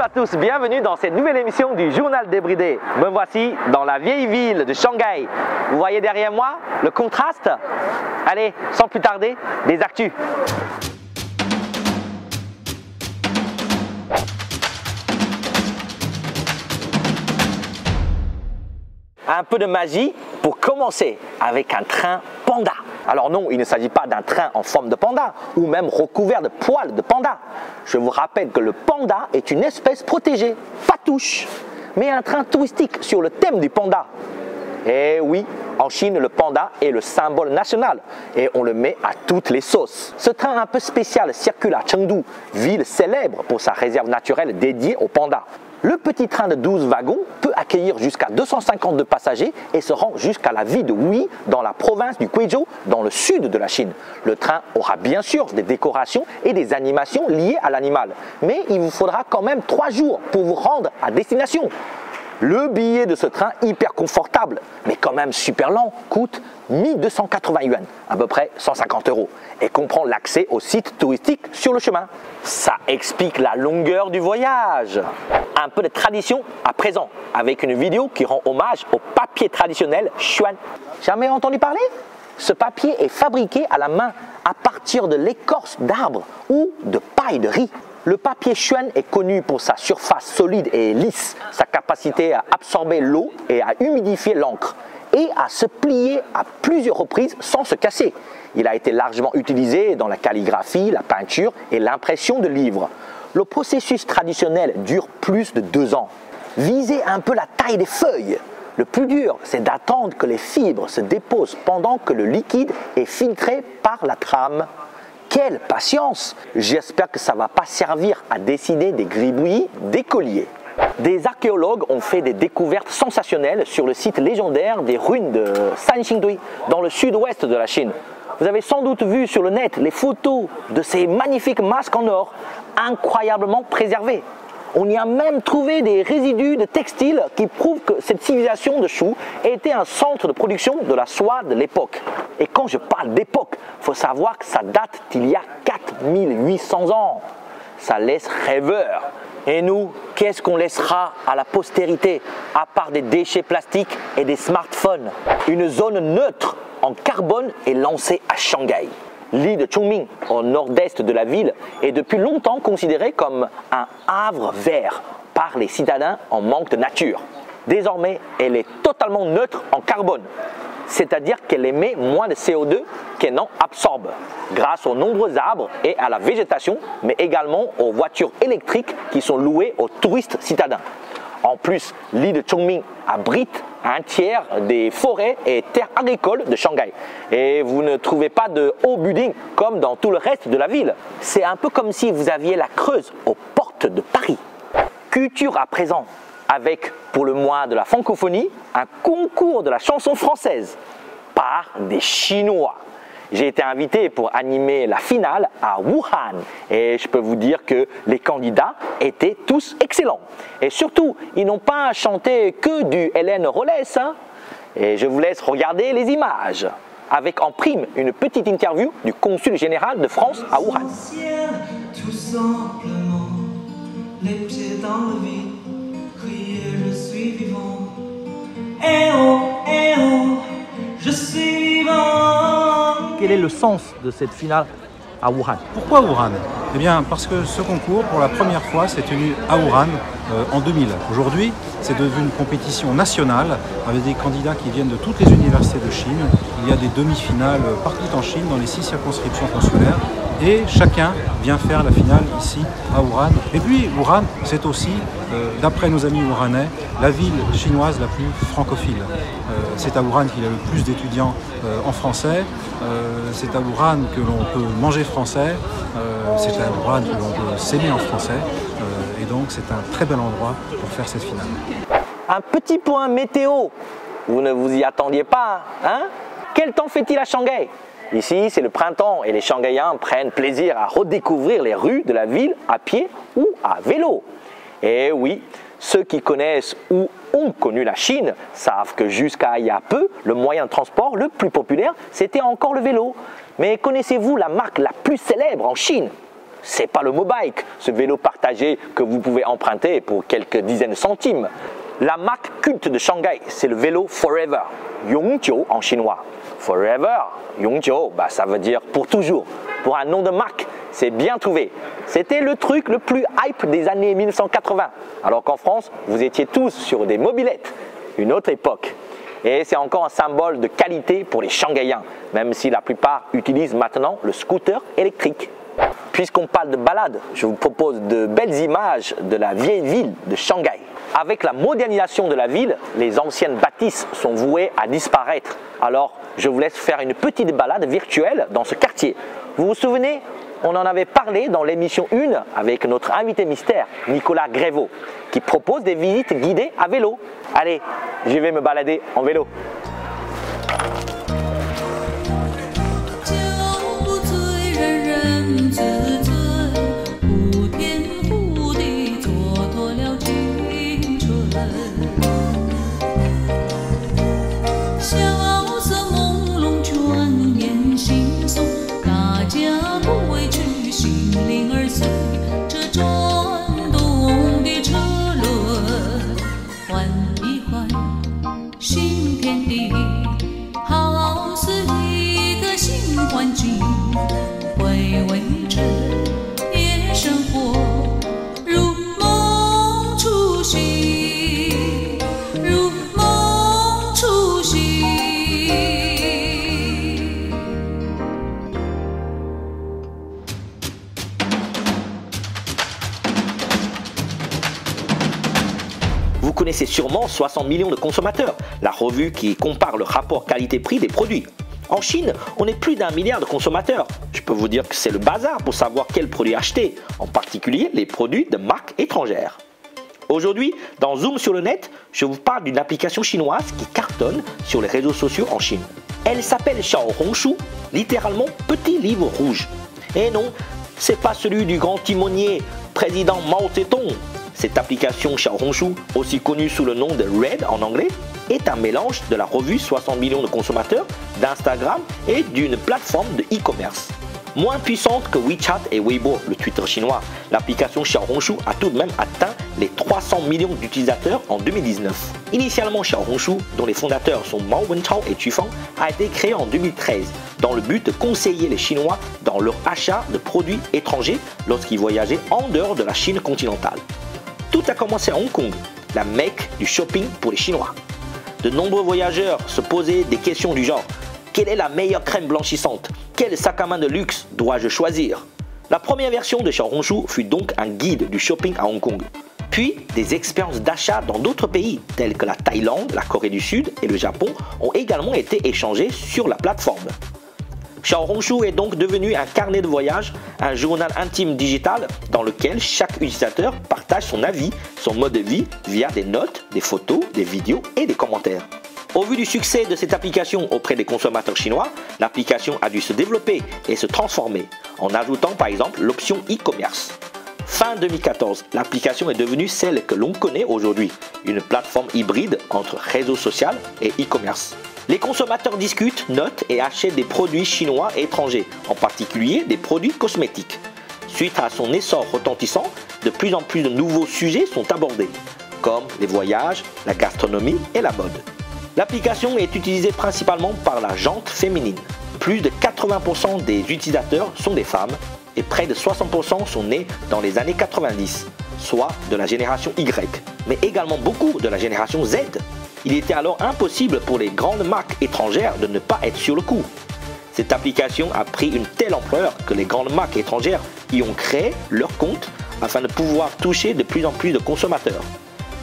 à tous, bienvenue dans cette nouvelle émission du Journal débridé. Me voici dans la vieille ville de Shanghai. Vous voyez derrière moi le contraste? Allez, sans plus tarder, des actus. Un peu de magie pour commencer avec un train panda. Alors non, il ne s'agit pas d'un train en forme de panda ou même recouvert de poils de panda. Je vous rappelle que le panda est une espèce protégée, pas touche, mais un train touristique sur le thème du panda. Et oui, en Chine, le panda est le symbole national et on le met à toutes les sauces. Ce train un peu spécial circule à Chengdu, ville célèbre pour sa réserve naturelle dédiée aux pandas. Le petit train de 12 wagons peut accueillir jusqu'à 252 passagers et se rend jusqu'à la ville de Wuyi dans la province du Guizhou, dans le sud de la Chine. Le train aura bien sûr des décorations et des animations liées à l'animal, mais il vous faudra quand même 3 jours pour vous rendre à destination. Le billet de ce train hyper confortable, mais quand même super lent, coûte 1280 yuan, à peu près 150 € et comprend l'accès aux sites touristiques sur le chemin. Ça explique la longueur du voyage. Un peu de tradition à présent, avec une vidéo qui rend hommage au papier traditionnel Xuan. Jamais entendu parler? Ce papier est fabriqué à la main à partir de l'écorce d'arbres ou de paille de riz. Le papier Xuan est connu pour sa surface solide et lisse, sa capacité à absorber l'eau et à humidifier l'encre, et à se plier à plusieurs reprises sans se casser. Il a été largement utilisé dans la calligraphie, la peinture et l'impression de livres. Le processus traditionnel dure plus de 2 ans. Visez un peu la taille des feuilles. Le plus dur, c'est d'attendre que les fibres se déposent pendant que le liquide est filtré par la trame. Quelle patience! J'espère que ça ne va pas servir à dessiner des gribouillis d'écoliers. Des archéologues ont fait des découvertes sensationnelles sur le site légendaire des ruines de Sanxingdui, dans le sud-ouest de la Chine. Vous avez sans doute vu sur le net les photos de ces magnifiques masques en or, incroyablement préservés. On y a même trouvé des résidus de textiles qui prouvent que cette civilisation de Shu était un centre de production de la soie de l'époque. Et quand je parle d'époque, il faut savoir que ça date d'il y a 4800 ans. Ça laisse rêveur. Et nous, qu'est-ce qu'on laissera à la postérité, à part des déchets plastiques et des smartphones? Une zone neutre en carbone est lancée à Shanghai. L'île de Chongming, au nord-est de la ville, est depuis longtemps considérée comme un havre vert par les citadins en manque de nature. Désormais, elle est totalement neutre en carbone, c'est-à-dire qu'elle émet moins de CO2 qu'elle n'en absorbe, grâce aux nombreux arbres et à la végétation, mais également aux voitures électriques qui sont louées aux touristes citadins. En plus, l'île de Chongming abrite un tiers des forêts et terres agricoles de Shanghai. Et vous ne trouvez pas de hauts buildings comme dans tout le reste de la ville. C'est un peu comme si vous aviez la Creuse aux portes de Paris. Culture à présent, avec pour le mois de la francophonie, un concours de la chanson française par des Chinois. J'ai été invité pour animer la finale à Wuhan et je peux vous dire que les candidats étaient tous excellents. Et surtout, ils n'ont pas chanté que du Hélène Rollès. Et je vous laisse regarder les images, avec en prime une petite interview du consul général de France à Wuhan. Tout simplement, les pieds dans le vide, crier je suis vivant. Eh oh, je suis vivant. Quel est le sens de cette finale à Wuhan? Pourquoi Wuhan? Eh bien parce que ce concours, pour la première fois, s'est tenu à Wuhan en 2000. Aujourd'hui, c'est devenu une compétition nationale avec des candidats qui viennent de toutes les universités de Chine. Il y a des demi-finales partout en Chine, dans les 6 circonscriptions consulaires. Et chacun vient faire la finale ici à Wuhan. Et puis Wuhan, c'est aussi, d'après nos amis wuhanais, la ville chinoise la plus francophile. C'est à Wuhan qu'il y a le plus d'étudiants en français. C'est à Wuhan que l'on peut manger français. C'est à Wuhan que l'on peut s'aimer en français. Et donc c'est un très bel endroit pour faire cette finale. Un petit point météo. Vous ne vous y attendiez pas, hein? Quel temps fait-il à Shanghai? Ici, c'est le printemps et les Shanghaïens prennent plaisir à redécouvrir les rues de la ville à pied ou à vélo. Et oui, ceux qui connaissent ou ont connu la Chine savent que jusqu'à il y a peu, le moyen de transport le plus populaire, c'était encore le vélo. Mais connaissez-vous la marque la plus célèbre en Chine? c'est pas le Mobike, ce vélo partagé que vous pouvez emprunter pour quelques dizaines de centimes. La marque culte de Shanghai, c'est le vélo Forever, Yongjiu en chinois. Forever, Yongjiu, ça veut dire pour toujours. Pour un nom de marque, c'est bien trouvé. C'était le truc le plus hype des années 1980, alors qu'en France, vous étiez tous sur des mobylettes. Une autre époque. Et c'est encore un symbole de qualité pour les Shanghaïens, même si la plupart utilisent maintenant le scooter électrique. Puisqu'on parle de balade, je vous propose de belles images de la vieille ville de Shanghai. Avec la modernisation de la ville, les anciennes bâtisses sont vouées à disparaître. Alors, je vous laisse faire une petite balade virtuelle dans ce quartier. Vous vous souvenez, on en avait parlé dans l'émission 1 avec notre invité mystère, Nicolas Grévaux, qui propose des visites guidées à vélo. Allez, je vais me balader en vélo. Vous connaissez sûrement 60 millions de consommateurs, la revue qui compare le rapport qualité-prix des produits. En Chine, on est plus d'1 milliard de consommateurs. Je peux vous dire que c'est le bazar pour savoir quels produits acheter, en particulier les produits de marques étrangères. Aujourd'hui, dans Zoom sur le net, je vous parle d'une application chinoise qui cartonne sur les réseaux sociaux en Chine. Elle s'appelle Xiaohongshu, littéralement petit livre rouge. Et non, c'est pas celui du grand timonier, président Mao Zedong. Cette application Xiaohongshu, aussi connue sous le nom de Red en anglais, est un mélange de la revue 60 millions de consommateurs, d'Instagram et d'une plateforme de e-commerce. Moins puissante que WeChat et Weibo, le Twitter chinois, l'application Xiaohongshu a tout de même atteint les 300 millions d'utilisateurs en 2019. Initialement, Xiaohongshu, dont les fondateurs sont Mao Wenchao et Qu Feng, a été créé en 2013 dans le but de conseiller les Chinois dans leur achat de produits étrangers lorsqu'ils voyageaient en dehors de la Chine continentale. Tout a commencé à Hong Kong, la mecque du shopping pour les Chinois. De nombreux voyageurs se posaient des questions du genre « Quelle est la meilleure crème blanchissante? Quel sac à main de luxe dois-je choisir ?» La première version de Xiaohongshu fut donc un guide du shopping à Hong Kong. Puis, des expériences d'achat dans d'autres pays, tels que la Thaïlande, la Corée du Sud et le Japon, ont également été échangées sur la plateforme. Xiaohongshu est donc devenu un carnet de voyage, un journal intime digital dans lequel chaque utilisateur partage son avis, son mode de vie via des notes, des photos, des vidéos et des commentaires. Au vu du succès de cette application auprès des consommateurs chinois, l'application a dû se développer et se transformer en ajoutant par exemple l'option e-commerce. Fin 2014, l'application est devenue celle que l'on connaît aujourd'hui, une plateforme hybride entre réseau social et e-commerce. Les consommateurs discutent, notent et achètent des produits chinois et étrangers, en particulier des produits cosmétiques. Suite à son essor retentissant, de plus en plus de nouveaux sujets sont abordés, comme les voyages, la gastronomie et la mode. L'application est utilisée principalement par la gente féminine. Plus de 80% des utilisateurs sont des femmes et près de 60% sont nés dans les années 90, soit de la génération Y, mais également beaucoup de la génération Z. Il était alors impossible pour les grandes marques étrangères de ne pas être sur le coup. Cette application a pris une telle ampleur que les grandes marques étrangères y ont créé leur compte afin de pouvoir toucher de plus en plus de consommateurs.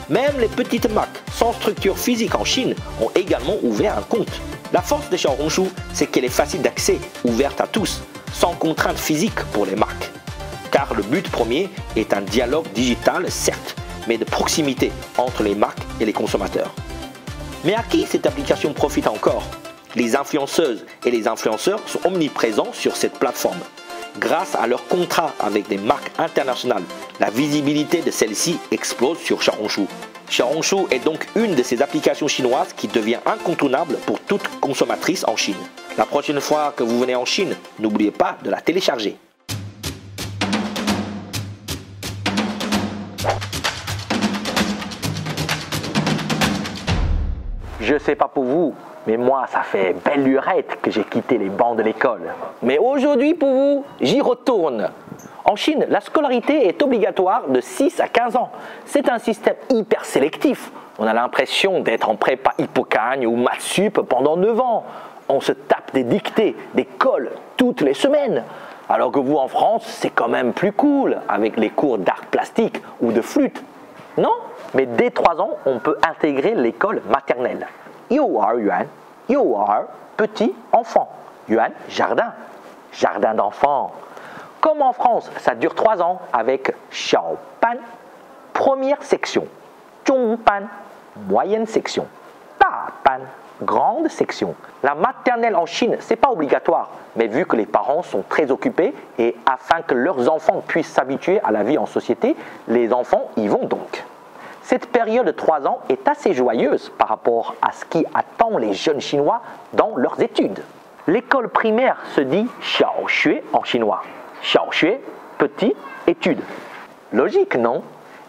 Même les petites marques sans structure physique en Chine ont également ouvert un compte. La force de Xiaohongshu, c'est qu'elle est facile d'accès, ouverte à tous, sans contrainte physique pour les marques. Car le but premier est un dialogue digital, certes, mais de proximité entre les marques et les consommateurs. Mais à qui cette application profite encore? Les influenceuses et les influenceurs sont omniprésents sur cette plateforme. Grâce à leurs contrats avec des marques internationales, la visibilité de celles-ci explose sur Xiaohongshu. Xiaohongshu est donc une de ces applications chinoises qui devient incontournable pour toute consommatrice en Chine. La prochaine fois que vous venez en Chine, n'oubliez pas de la télécharger. Je sais pas pour vous, mais moi, ça fait belle lurette que j'ai quitté les bancs de l'école. Mais aujourd'hui, pour vous, j'y retourne. En Chine, la scolarité est obligatoire de 6 à 15 ans. C'est un système hyper sélectif. On a l'impression d'être en prépa Hippocagne ou maths sup pendant 9 ans. On se tape des dictées, des cols toutes les semaines. Alors que vous, en France, c'est quand même plus cool avec les cours d'art plastique ou de flûte. Non? Mais dès 3 ans, on peut intégrer l'école maternelle. You'er-yuan, you'er, petit enfant. Yuan, jardin. Jardin d'enfants. Comme en France, ça dure 3 ans avec Xiaopan, première section. Zhongpan, moyenne section. Dapan, grande section. La maternelle en Chine, c'est pas obligatoire, mais vu que les parents sont très occupés et afin que leurs enfants puissent s'habituer à la vie en société, les enfants y vont donc. Cette période de 3 ans est assez joyeuse par rapport à ce qui attend les jeunes Chinois dans leurs études. L'école primaire se dit Xiaoxue en chinois. Xiaoxue, petit, étude. Logique, non?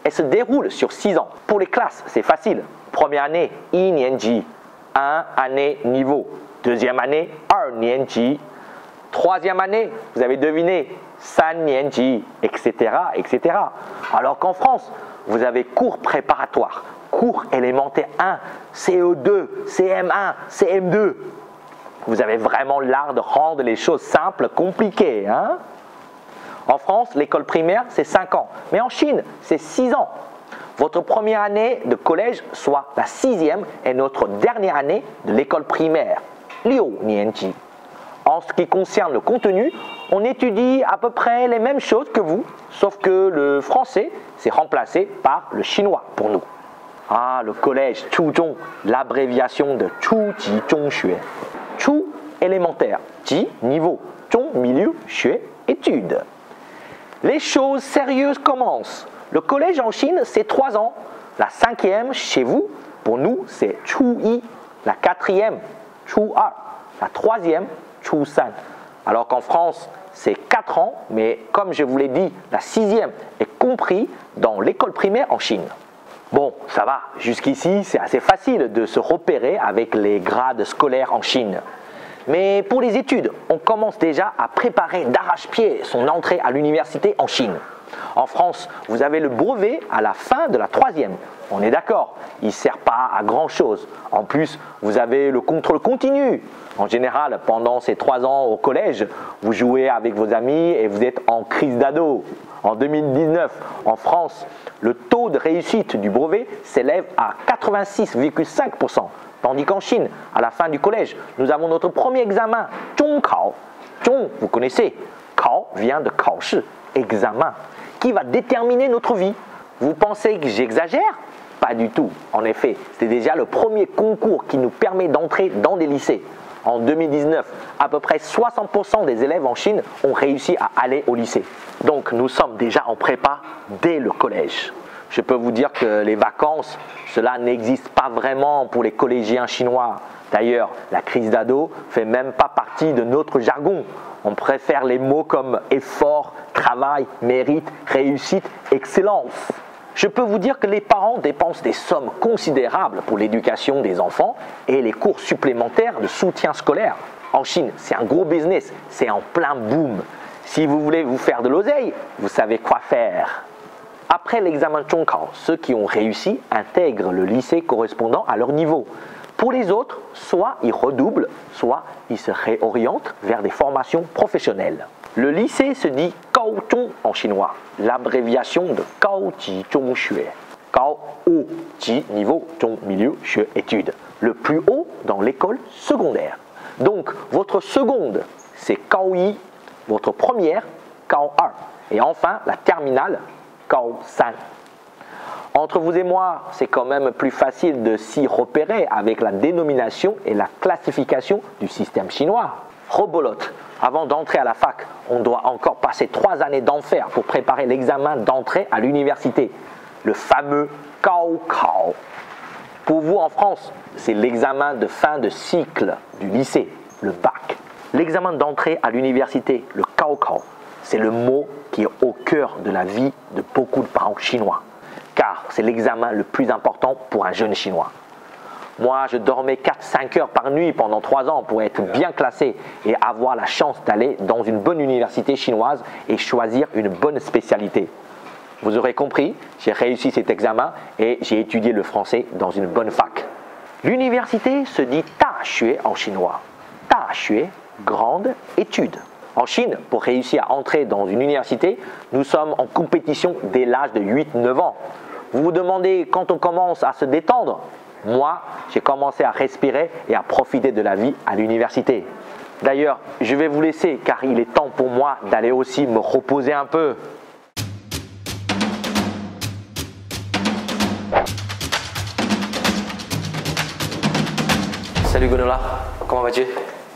Elle se déroule sur 6 ans. Pour les classes, c'est facile. Première année, 1 nianji, 1 année niveau. Deuxième année, 2 nianji. Troisième année, vous avez deviné, 3 nianji, etc., etc. Alors qu'en France, vous avez cours préparatoires, cours élémentaire 1, CE2, CM1, CM2. Vous avez vraiment l'art de rendre les choses simples compliquées, hein? En France, l'école primaire, c'est 5 ans. Mais en Chine, c'est 6 ans. Votre première année de collège, soit la 6e, est notre dernière année de l'école primaire, 6 nianji. En ce qui concerne le contenu, on étudie à peu près les mêmes choses que vous, sauf que le français s'est remplacé par le chinois pour nous. Ah, le collège Chuzhong, l'abréviation de Chuji Zhongxue. Chu, élémentaire, Ji, niveau, Zhong, milieu, Xue, études. Les choses sérieuses commencent. Le collège en Chine, c'est 3 ans. La 5e, chez vous, pour nous, c'est Chu-yi. La 4e, Chu-a. La 3e, Chu-san. Alors qu'en France, c'est 4 ans, mais comme je vous l'ai dit, la 6e est compris dans l'école primaire en Chine. Bon, ça va, jusqu'ici, c'est assez facile de se repérer avec les grades scolaires en Chine. Mais pour les études, on commence déjà à préparer d'arrache-pied son entrée à l'université en Chine. En France, vous avez le brevet à la fin de la 3e. On est d'accord, il ne sert pas à grand chose. En plus, vous avez le contrôle continu. En général, pendant ces 3 ans au collège, vous jouez avec vos amis et vous êtes en crise d'ado. En 2019, en France, le taux de réussite du brevet s'élève à 86,5%. Tandis qu'en Chine, à la fin du collège, nous avons notre premier examen, Zhongkao. Zhong, vous connaissez, Kao vient de Kaoshi, examen, qui va déterminer notre vie. Vous pensez que j'exagère? Pas du tout. En effet, c'est déjà le premier concours qui nous permet d'entrer dans des lycées. En 2019, à peu près 60% des élèves en Chine ont réussi à aller au lycée. Donc nous sommes déjà en prépa dès le collège. Je peux vous dire que les vacances, cela n'existe pas vraiment pour les collégiens chinois. D'ailleurs, la crise d'ado fait même pas partie de notre jargon. On préfère les mots comme effort, travail, mérite, réussite, excellence. Je peux vous dire que les parents dépensent des sommes considérables pour l'éducation des enfants et les cours supplémentaires de soutien scolaire. En Chine, c'est un gros business, c'est en plein boom. Si vous voulez vous faire de l'oseille, vous savez quoi faire. Après l'examen Zhongkao, ceux qui ont réussi intègrent le lycée correspondant à leur niveau. Pour les autres, soit ils redoublent, soit ils se réorientent vers des formations professionnelles. Le lycée se dit Gaozhong en chinois, l'abréviation de Gaoji Zhongxue. Gao, haut, Ji, niveau, Zhong, milieu, Xue, études. Le plus haut dans l'école secondaire. Donc, votre seconde, c'est Gaoyi, votre première, Gao2. Et enfin, la terminale, Gao3. Entre vous et moi, c'est quand même plus facile de s'y repérer avec la dénomination et la classification du système chinois. Rebolote, avant d'entrer à la fac, on doit encore passer 3 années d'enfer pour préparer l'examen d'entrée à l'université, le fameux Gaokao. Pour vous en France, c'est l'examen de fin de cycle du lycée, le bac. L'examen d'entrée à l'université, le Gaokao, c'est le mot qui est au cœur de la vie de beaucoup de parents chinois, car c'est l'examen le plus important pour un jeune chinois. Moi, je dormais 4-5 heures par nuit pendant 3 ans pour être bien classé et avoir la chance d'aller dans une bonne université chinoise et choisir une bonne spécialité. Vous aurez compris, j'ai réussi cet examen et j'ai étudié le français dans une bonne fac. L'université se dit Daxue en chinois. Daxue, grande étude. En Chine, pour réussir à entrer dans une université, nous sommes en compétition dès l'âge de 8-9 ans. Vous vous demandez quand on commence à se détendre? Moi, j'ai commencé à respirer et à profiter de la vie à l'université. D'ailleurs, je vais vous laisser car il est temps pour moi d'aller aussi me reposer un peu. Salut Gwenola, comment vas-tu?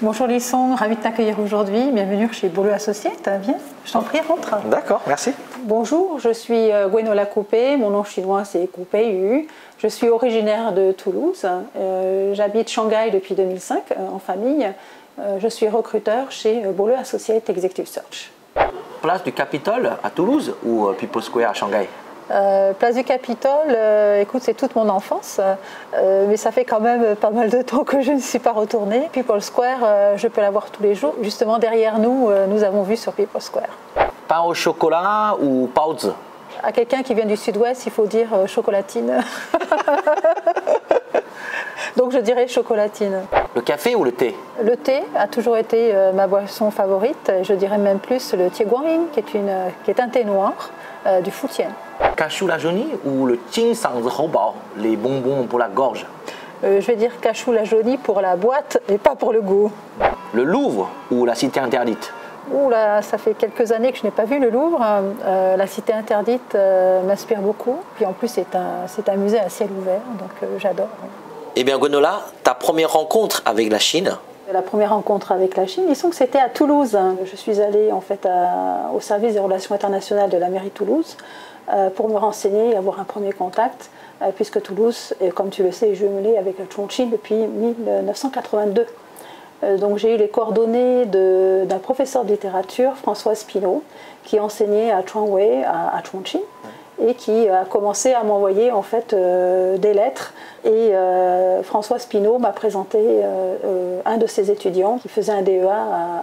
Bonjour Lisson, ravi de t'accueillir aujourd'hui. Bienvenue chez Beaulieu Associés. Viens, je t'en prie, rentre. D'accord, merci. Bonjour, je suis Gwenola Coupé. Mon nom chinois c'est Coupé Yu. Je suis originaire de Toulouse. J'habite Shanghai depuis 2005 en famille. Je suis recruteur chez Beaulieu Associés Executive Search. Place du Capitole à Toulouse ou People Square à Shanghai? Place du Capitole, écoute, c'est toute mon enfance, mais ça fait quand même pas mal de temps que je ne suis pas retournée. People Square, je peux la voir tous les jours. Justement, derrière nous, nous avons vu sur People Square. Pain au chocolat ou baozi? À quelqu'un qui vient du sud-ouest, il faut dire chocolatine. Donc je dirais chocolatine. Le café ou le thé? Le thé a toujours été ma boisson favorite. Je dirais même plus le thé guanyin, qui est un thé noir du Fujian. Cachou la jaunie ou le qing sang bao, les bonbons pour la gorge? Je vais dire cachou la jaunie pour la boîte et pas pour le goût. Le Louvre ou la cité interdite? Ouh là, ça fait quelques années que je n'ai pas vu le Louvre. La cité interdite m'inspire beaucoup. Puis en plus, c'est un musée à ciel ouvert, donc j'adore. Eh bien, Gwenola, ta première rencontre avec la Chine? La première rencontre avec la Chine, disons que c'était à Toulouse. Je suis allée en fait au service des relations internationales de la mairie de Toulouse pour me renseigner et avoir un premier contact, puisque Toulouse, comme tu le sais, est jumelée avec Chongqing depuis 1982. Donc j'ai eu les coordonnées d'un professeur de littérature, François Pinault, qui enseignait à Chuanwei, à Chongqing, et qui a commencé à m'envoyer en fait des lettres. Et François Pinault m'a présenté un de ses étudiants qui faisait un DEA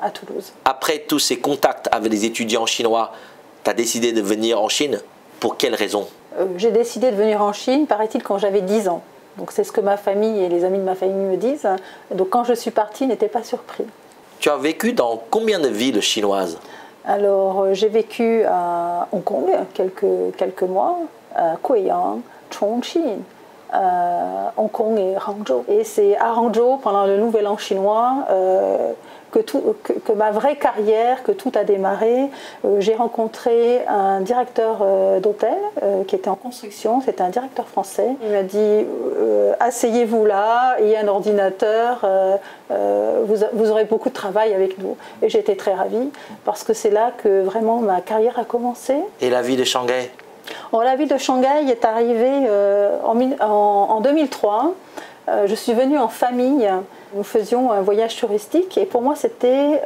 à Toulouse. Après tous ces contacts avec les étudiants chinois, tu as décidé de venir en Chine. Pour quelle raison? J'ai décidé de venir en Chine, paraît-il, quand j'avais 10 ans. Donc c'est ce que ma famille et les amis de ma famille me disent. Donc quand je suis partie, ils n'étaient pas surpris. Tu as vécu dans combien de villes chinoises? Alors j'ai vécu à Hong Kong quelques mois, à Guiyang, Chongqing, Hong Kong et Hangzhou. Et c'est à Hangzhou, pendant le Nouvel An chinois, que ma vraie carrière, que tout a démarré. J'ai rencontré un directeur d'hôtel qui était en construction, c'était un directeur français. Il m'a dit asseyez-vous là, il y a un ordinateur, vous aurez beaucoup de travail avec nous. Et j'étais très ravie parce que c'est là que vraiment ma carrière a commencé. Et la ville de Shanghai? La ville de Shanghai est arrivée en 2003. Je suis venue en famille. Nous faisions un voyage touristique et pour moi c'était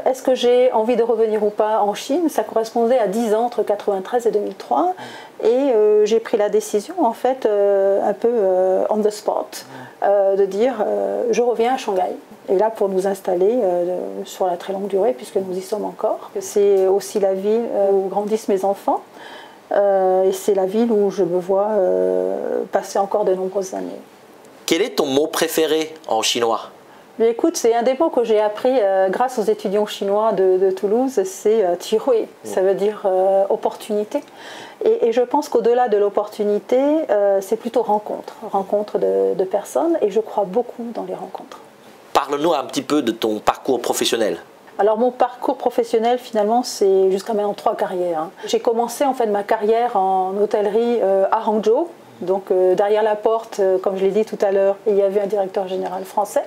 est-ce que j'ai envie de revenir ou pas en Chine? Ça correspondait à 10 ans entre 1993 et 2003 et j'ai pris la décision en fait un peu on the spot de dire je reviens à Shanghai. Et là pour nous installer sur la très longue durée puisque nous y sommes encore. C'est aussi la ville où grandissent mes enfants et c'est la ville où je me vois passer encore de nombreuses années. Quel est ton mot préféré en chinois? Mais écoute, c'est un des mots que j'ai appris grâce aux étudiants chinois de Toulouse, c'est tihui, ça veut dire opportunité. Et je pense qu'au-delà de l'opportunité, c'est plutôt rencontre de personnes, et je crois beaucoup dans les rencontres. Parle-nous un petit peu de ton parcours professionnel. Alors mon parcours professionnel finalement c'est jusqu'à maintenant 3 carrières. J'ai commencé en fait ma carrière en hôtellerie à Hangzhou. Donc derrière la porte, comme je l'ai dit tout à l'heure, il y avait un directeur général français.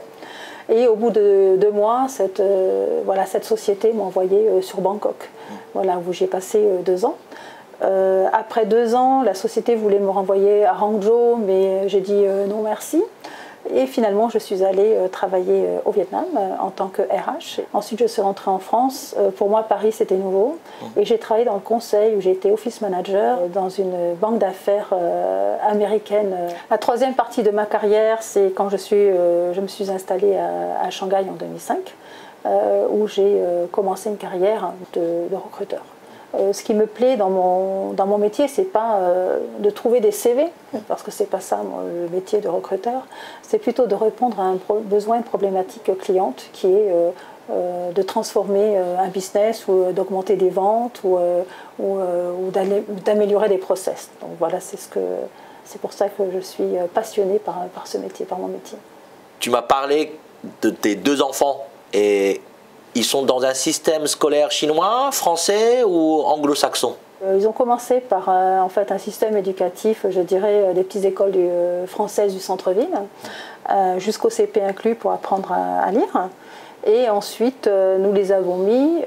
Et au bout de 2 mois, cette société m'a envoyé sur Bangkok, voilà, où j'ai passé 2 ans. Après 2 ans, la société voulait me renvoyer à Hangzhou, mais j'ai dit non merci. Et finalement, je suis allée travailler au Vietnam en tant que RH. Ensuite, je suis rentrée en France. Pour moi, Paris, c'était nouveau. Et j'ai travaillé dans le conseil où j'ai été office manager dans une banque d'affaires américaine. La troisième partie de ma carrière, c'est quand je me suis installée à Shanghai en 2005, où j'ai commencé une carrière de recruteur. Ce qui me plaît dans mon métier, c'est pas de trouver des CV, parce que c'est pas ça le métier de recruteur, c'est plutôt de répondre à un besoin, une problématique cliente qui est de transformer un business ou d'augmenter des ventes ou d'améliorer des process. Donc voilà, c'est pour ça que je suis passionnée par ce métier, par mon métier. Tu m'as parlé de tes 2 enfants et ils sont dans un système scolaire chinois, français ou anglo-saxon? Ils ont commencé par en fait un système éducatif, je dirais des petites écoles françaises du centre-ville, jusqu'au CP inclus pour apprendre à lire. Et ensuite, nous les avons mis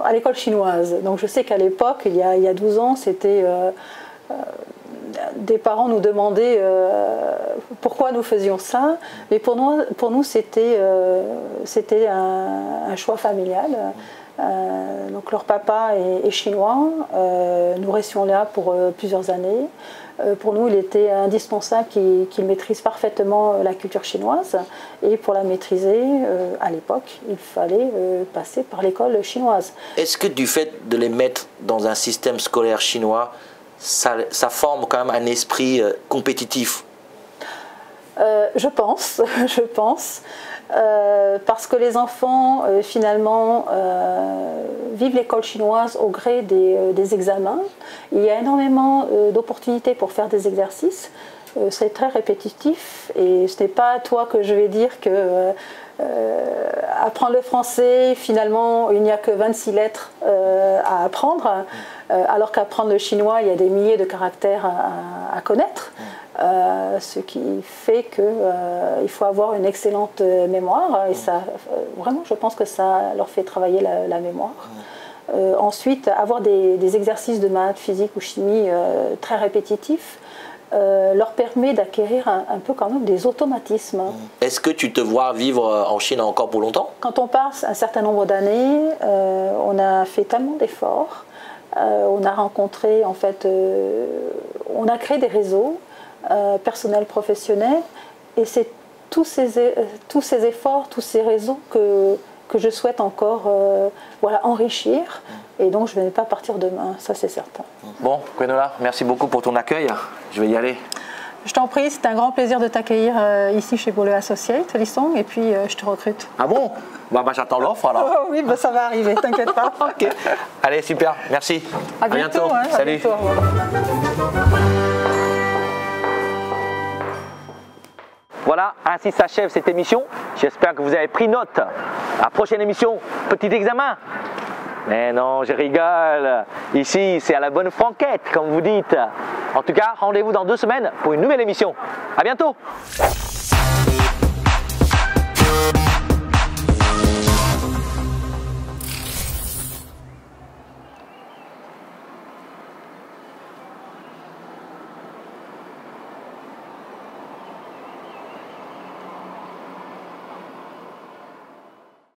à l'école chinoise. Donc je sais qu'à l'époque, il y a 12 ans, c'était... des parents nous demandaient pourquoi nous faisions ça, mais pour nous c'était un choix familial. Donc leur papa est chinois, nous restions là pour plusieurs années. Pour nous, il était indispensable qu'ils maîtrisent parfaitement la culture chinoise, et pour la maîtriser, à l'époque, il fallait passer par l'école chinoise. Est-ce que du fait de les mettre dans un système scolaire chinois, ça forme quand même un esprit compétitif? Je pense, parce que les enfants finalement vivent l'école chinoise au gré des examens. Il y a énormément d'opportunités pour faire des exercices. C'est très répétitif et ce n'est pas à toi que je vais dire que apprendre le français, finalement, il n'y a que 26 lettres à apprendre, alors qu'apprendre le chinois, il y a des milliers de caractères à connaître, ce qui fait qu'il faut avoir une excellente mémoire, et ça, vraiment, je pense que ça leur fait travailler la mémoire. Ensuite, avoir des exercices de maths, physique ou chimie très répétitifs, leur permet d'acquérir un peu quand même des automatismes. Est-ce que tu te vois vivre en Chine encore pour longtemps? Quand on passe un certain nombre d'années, on a fait tellement d'efforts, on a rencontré, en fait, on a créé des réseaux personnels, professionnels, et c'est tous ces efforts, tous ces réseaux que je souhaite encore enrichir, et donc je ne vais pas partir demain, ça c'est certain. Bon, Gwenola, merci beaucoup pour ton accueil, je vais y aller. Je t'en prie, c'est un grand plaisir de t'accueillir ici chez Beaulieu Associates, Lissong, et puis je te recrute. Ah bon? Bah j'attends l'offre alors. Oh, oui, ça va arriver, t'inquiète pas. Ok. Allez, super, merci. À bientôt. Salut. À bientôt. Voilà, ainsi s'achève cette émission. J'espère que vous avez pris note. À la prochaine émission, petit examen. Mais non, je rigole. Ici, c'est à la bonne franquette, comme vous dites. En tout cas, rendez-vous dans 2 semaines pour une nouvelle émission. À bientôt.